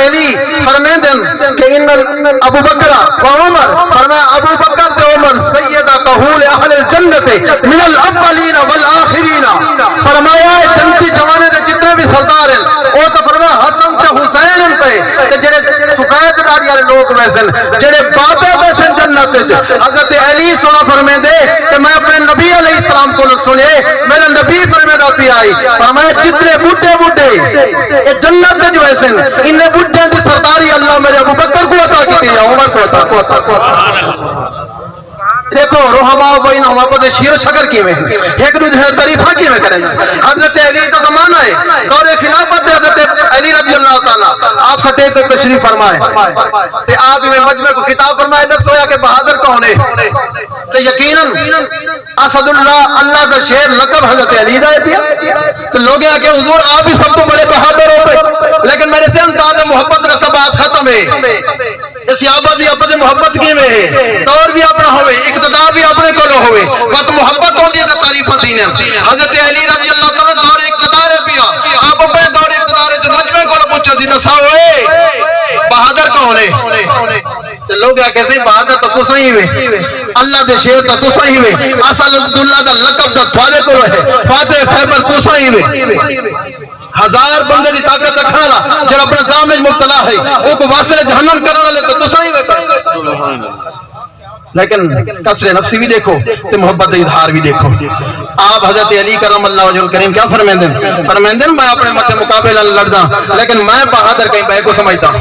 علی فرمیندن کہ ان ابو بکر و عمر، فرمایا ابو بکر تے عمر سیدہ قہول اہل الجنت من الاولین والآخرین، فرمایا جنتی جوانے دے جتنے بھی سردار ہیں وہ تو فرمایا حسن تے حسین پہ کہ جڑے سفید داڑھی والے لوگ ویسن جڑے بابے ویسن جنت وچ۔ حضرت علی سونا فرمیندے کہ میں اپنے نبی علیہ السلام کو سنے، میرا نبی فرمیدہ پی آئی، فرمایا جتنے بوٹے بوٹے یہ جنت وچ ویسن انہیں بوٹے دی سرداری اللہ میرے ابو بکر کو عطا کی ہے، عمر کو عطا کو۔ دیکھو رحماء بینہما کو شیر و شکر کی میں ایک دوسرے تعریفہ کی میں کریں۔ حضرت علی کا زمانہ ہے، دور خلافت حضرت علی رضی اللہ تعالیٰ آپ سٹے تک تشریف فرمائے تے آپ میں مجمع کو خطاب فرمائے نہ سویا کہ بہادر کون ہے تے یقیناً اسد اللہ کا شیر لقب حضرت علی دا ہے پیا تو لوگ ہیں کہ حضور آپ ہی سب تو بڑے بہادر ہو پہ، لیکن میرے سے انداز محبت رسا بات ختم ہے۔ اس صحابہ دی اپنے محبت کی میں ہے، دور بھی اپنا ہوئے، اقتدار بھی اپنے کو ہوئے، وقت محبت ہوتی ہے تو تعریف دین ہے۔ حضرت علی رضی اللہ تعالیٰ دور اقتدار ہے پیا، آپ اپنے دور اقتدار ہے تو مجمع کو پوچھا سی نسا ہوئے بہادر کون ہے؟ لوگ کیسے بہادر تو صحیح ہوئے، اللہ دے شیر تو صحیح ہوئے، اصل عبداللہ دا لقب دا تھوڑے کو ہے، فاتح خیبر تو صحیح ہوئے۔ ہزار بندے دی طاقت رکھنا لا جب اپنے زامج مبتلا ہے وہ کو واصل جہنم کرنا لے تو صحیح ہوئے۔ لیکن کسر نفسی بھی دیکھو تے محبت اظہار بھی دیکھو۔ آپ حضرت علی کرم اللہ وجہ الکریم کیا فرمیندن؟ فرمیندن میں اپنے مت مقابلہ لڑدا لیکن میں بہادر کہیں بے کو سمجھتا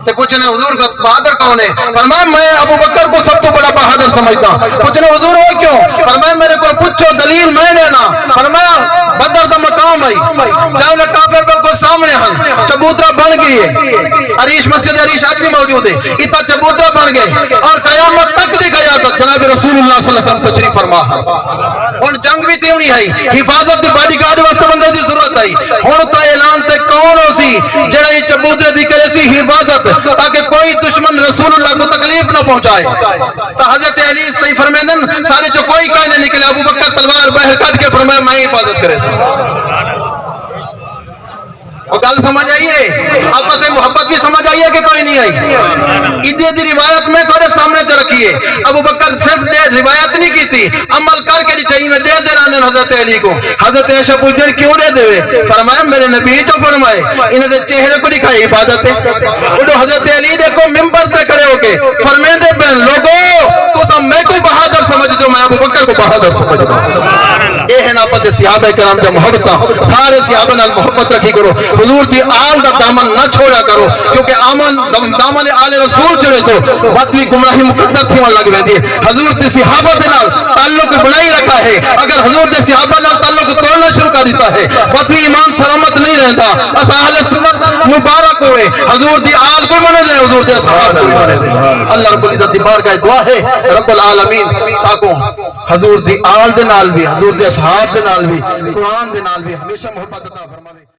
تے پوچھنے حضور بہادر کون ہے؟ فرمایا میں ابو بکر کو سب تو بڑا بہادر سمجھتا۔ پوچھنے حضور وہ کیوں؟ فرمایا میرے کو پوچھو دلیل میں لینا۔ فرمایا بدر دا مقام ہے جاؤ کافر بالکل سامنے ہیں، چبوترا بن گئی ہے، عریش مسجد عریش آج بھی موجود ہے، اتنا چبوترا بن گئے اور قیامت تک دی قیادت جناب رسول اللہ صلی اللہ علیہ وسلم تشریف فرما ہے۔ ہن جنگ بھی تیونی ہے، حفاظت دی باڈی گارڈ واسطے بندے دی ضرورت ہے۔ ہن تو اعلان تے کون ہو سی جڑا یہ چبوترے دی کرے سی حفاظت تاکہ کوئی دشمن رسول اللہ کو تکلیف نہ پہنچائے۔ تو حضرت علی صحیح فرمیندن سارے جو کوئی کہیں نہ نکلے، ابو بکر تلوار باہر کٹ کے فرمایا میں حفاظت کرے سی۔ وہ گل سمجھ آئیے، آپس میں محبت بھی سمجھ آئیے کہ کوئی نہیں آئی۔ ادھے دی روایت میں تھوڑے سامنے تو رکھیے، ابو بکر صرف روایت نہیں کی تھی، عمل کر کے چاہیے میں دے رانے حضرت علی کو۔ حضرت عائشہ پوچھتے کیوں دے دے؟ فرمایا میرے نبی تو فرمائے انہیں دے چہرے کو دکھائی عبادت ہے۔ وہ حضرت علی دیکھو ممبر تے کھڑے ہو کے فرمیندے بہن لوگوں تو سب میں کوئی بہادر سمجھتے ہو، میں ابو بکر کو بہادر سمجھتا ہوں۔ اے ہے ناپت صحابہ کرام جا محبت، سارے صحابہ نال محبت رکھی کرو، حضور دی آل دا دامن نہ چھوڑا کرو کیونکہ دامن آل رسول چڑے تو وقتی گمراہی مقدر تھی وہاں لگ دی۔ حضور دی صحابہ دے نال تعلق بنائی رکھا ہے، اگر حضور دی صحابہ نال تعلق توڑنا شروع کر دیتا ہے وقتی ایمان سلامت نہیں رہتا۔ اس اہل سنت مبارک ہوئے، حضور دی آل کو منے دے، حضور دی صحابہ کو منے دے۔ اللہ رب العزت دی بارگاہ دعا ہے رب العالمین ساکوں حضور دی آل دے نال بھی، حضور دی اصحاب دے نال بھی، قرآن دے نال بھی ہمیشہ محبت عطا فرمائے۔